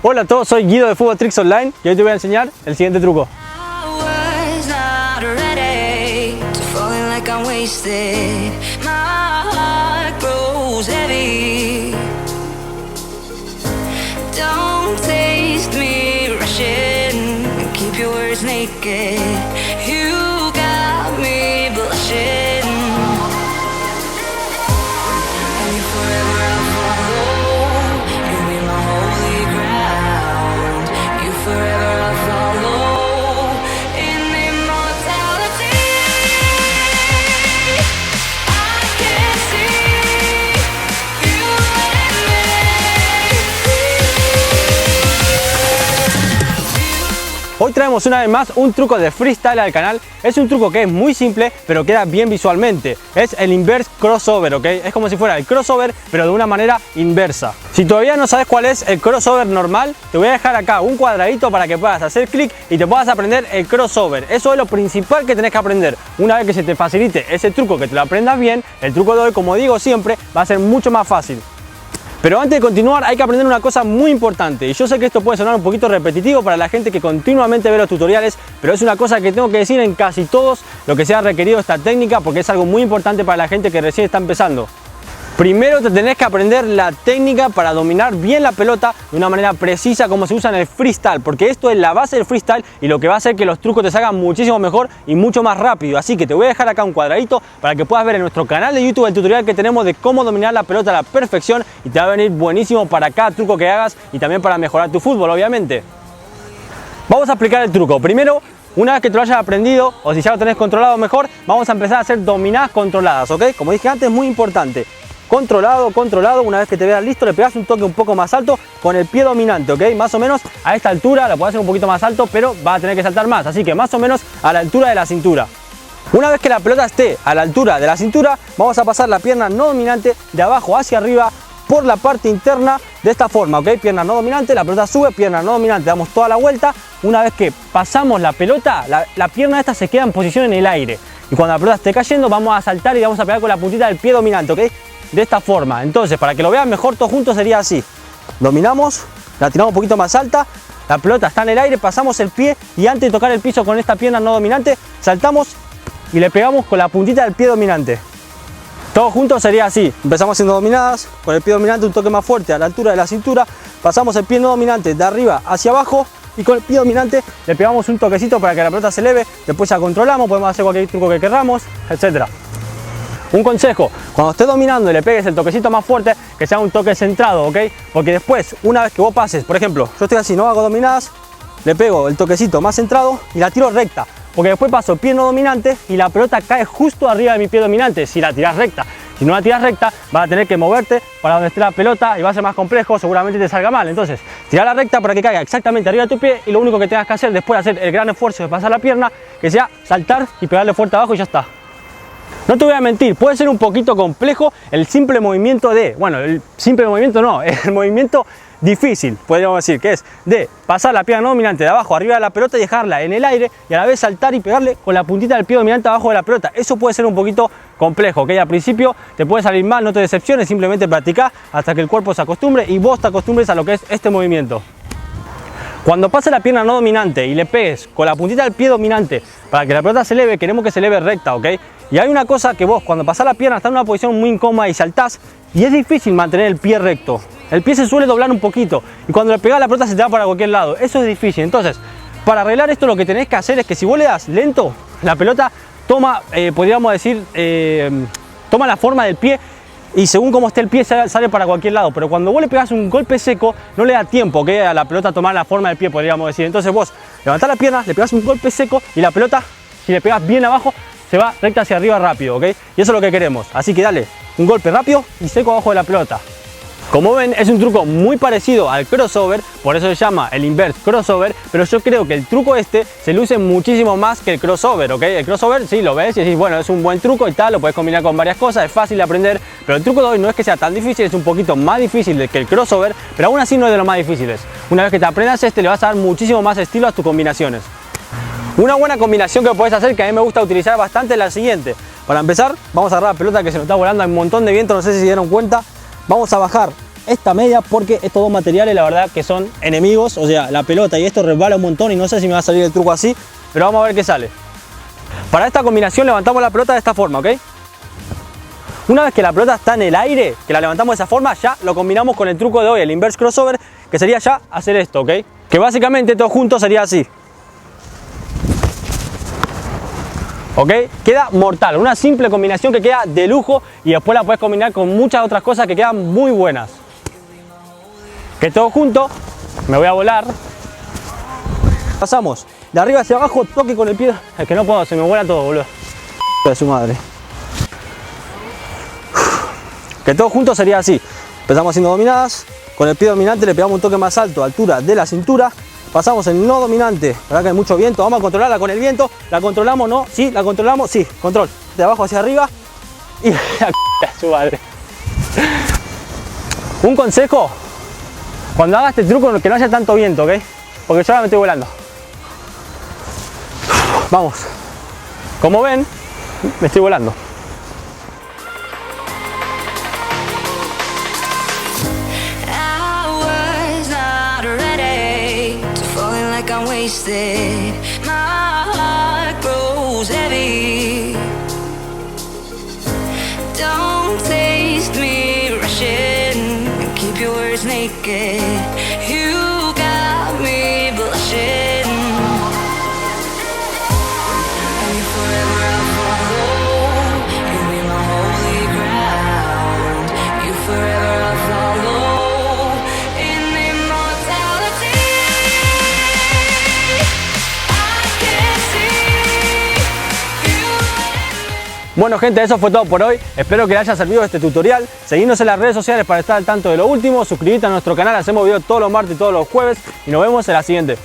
Hola a todos, soy Guido de Fútbol Tricks Online y hoy te voy a enseñar el siguiente truco. Hoy traemos una vez más un truco de freestyle al canal. Es un truco que es muy simple, pero queda bien visualmente. Es el inverse crossover, ¿ok? Es como si fuera el crossover, pero de una manera inversa. Si todavía no sabes cuál es el crossover normal, te voy a dejar acá un cuadradito para que puedas hacer clic y te puedas aprender el crossover. Eso es lo principal que tenés que aprender. Una vez que se te facilite ese truco, que te lo aprendas bien, el truco de hoy, como digo siempre, va a ser mucho más fácil. Pero antes de continuar hay que aprender una cosa muy importante, y yo sé que esto puede sonar un poquito repetitivo para la gente que continuamente ve los tutoriales, pero es una cosa que tengo que decir en casi todos lo que sea requerido esta técnica, porque es algo muy importante para la gente que recién está empezando. Primero te tenés que aprender la técnica para dominar bien la pelota de una manera precisa como se usa en el freestyle, porque esto es la base del freestyle y lo que va a hacer que los trucos te salgan muchísimo mejor y mucho más rápido. Así que te voy a dejar acá un cuadradito para que puedas ver en nuestro canal de YouTube el tutorial que tenemos de cómo dominar la pelota a la perfección, y te va a venir buenísimo para cada truco que hagas y también para mejorar tu fútbol, obviamente. Vamos a aplicar el truco. Primero, una vez que te lo hayas aprendido, o si ya lo tenés controlado mejor, vamos a empezar a hacer dominadas controladas, ¿ok? Como dije antes, es muy importante. Controlado, controlado. Una vez que te veas listo, le pegas un toque un poco más alto con el pie dominante, ¿ok? Más o menos a esta altura, lo puedes hacer un poquito más alto, pero va a tener que saltar más, así que más o menos a la altura de la cintura. Una vez que la pelota esté a la altura de la cintura, vamos a pasar la pierna no dominante de abajo hacia arriba por la parte interna de esta forma, ¿ok? Pierna no dominante, la pelota sube, pierna no dominante, damos toda la vuelta. Una vez que pasamos la pelota, la pierna esta se queda en posición en el aire, y cuando la pelota esté cayendo vamos a saltar y vamos a pegar con la puntita del pie dominante, ¿ok? De esta forma. Entonces, para que lo vean mejor todos juntos, sería así: dominamos, la tiramos un poquito más alta, la pelota está en el aire, pasamos el pie y antes de tocar el piso con esta pierna no dominante, saltamos y le pegamos con la puntita del pie dominante. Todos juntos sería así: empezamos haciendo dominadas, con el pie dominante un toque más fuerte a la altura de la cintura, pasamos el pie no dominante de arriba hacia abajo y con el pie dominante le pegamos un toquecito para que la pelota se eleve. Después ya controlamos, podemos hacer cualquier truco que queramos, etc. Un consejo: cuando estés dominando y le pegues el toquecito más fuerte, que sea un toque centrado, ¿ok? Porque después, una vez que vos pases, por ejemplo, yo estoy así, no hago dominadas, le pego el toquecito más centrado y la tiro recta, porque después paso pie no dominante y la pelota cae justo arriba de mi pie dominante si la tirás recta. Si no la tiras recta, vas a tener que moverte para donde esté la pelota y va a ser más complejo, seguramente te salga mal. Entonces, tirala recta para que caiga exactamente arriba de tu pie, y lo único que tengas que hacer después de hacer el gran esfuerzo de pasar la pierna, que sea saltar y pegarle fuerte abajo y ya está. No te voy a mentir, puede ser un poquito complejo el simple movimiento de, bueno, el simple movimiento no, el movimiento difícil, podríamos decir, que es de pasar la pierna no dominante de abajo arriba de la pelota y dejarla en el aire y a la vez saltar y pegarle con la puntita del pie dominante abajo de la pelota. Eso puede ser un poquito complejo, que al principio te puede salir mal, no te decepciones, simplemente practicá hasta que el cuerpo se acostumbre y vos te acostumbres a lo que es este movimiento. Cuando pase la pierna no dominante y le pegues con la puntita del pie dominante para que la pelota se eleve, queremos que se eleve recta, ¿ok? Y hay una cosa que vos cuando pasás la pierna estás en una posición muy incómoda y saltás y es difícil mantener el pie recto. El pie se suele doblar un poquito y cuando le pegás la pelota se te va para cualquier lado. Eso es difícil. Entonces, para arreglar esto lo que tenés que hacer es que si vos le das lento, la pelota toma, podríamos decir, toma la forma del pie. Y según cómo esté el pie sale para cualquier lado, pero cuando vos le pegás un golpe seco no le da tiempo que a la pelota tomar la forma del pie, podríamos decir. Entonces vos levantás la pierna, le pegás un golpe seco y la pelota, si le pegás bien abajo, se va recta hacia arriba rápido, ¿ok? Y eso es lo que queremos, así que dale un golpe rápido y seco abajo de la pelota. Como ven, es un truco muy parecido al crossover, por eso se llama el inverse crossover, pero yo creo que el truco este se luce muchísimo más que el crossover, ¿ok? El crossover, sí, lo ves y decís, bueno, es un buen truco y tal, lo puedes combinar con varias cosas, es fácil de aprender, pero el truco de hoy no es que sea tan difícil, es un poquito más difícil que el crossover, pero aún así no es de los más difíciles. Una vez que te aprendas este, le vas a dar muchísimo más estilo a tus combinaciones. Una buena combinación que puedes hacer, que a mí me gusta utilizar bastante, es la siguiente. Para empezar, vamos a agarrar la pelota que se nos está volando, hay un montón de viento, no sé si se dieron cuenta. Vamos a bajar esta media porque estos dos materiales la verdad que son enemigos, o sea, la pelota y esto resbala un montón y no sé si me va a salir el truco así, pero vamos a ver qué sale. Para esta combinación levantamos la pelota de esta forma, ¿ok? Una vez que la pelota está en el aire, que la levantamos de esa forma, ya lo combinamos con el truco de hoy, el inverse crossover, que sería ya hacer esto, ¿ok? Que básicamente todo junto sería así. ¿Ok? Queda mortal, una simple combinación que queda de lujo y después la puedes combinar con muchas otras cosas que quedan muy buenas. Que todo junto, me voy a volar. Pasamos de arriba hacia abajo, toque con el pie. Es que no puedo, se me vuela todo, boludo. De su madre. Que todo junto sería así. Empezamos haciendo dominadas. Con el pie dominante le pegamos un toque más alto, altura de la cintura. Pasamos en no dominante, verdad que hay mucho viento, vamos a controlarla con el viento. La controlamos, no, sí, la controlamos, sí, control. De abajo hacia arriba y la su madre. Un consejo, cuando hagas este truco que no haya tanto viento, ¿ok? Porque yo ahora me estoy volando. Vamos. Como ven, me estoy volando. I'm wasted, my heart grows heavy. Don't taste me rushing, keep your words naked. You got me blushing. And you forever I'll follow, you be my holy ground. You forever I'll follow. Bueno gente, eso fue todo por hoy, espero que les haya servido este tutorial. Seguidnos en las redes sociales para estar al tanto de lo último, suscribirte a nuestro canal, hacemos videos todos los martes y todos los jueves y nos vemos en la siguiente.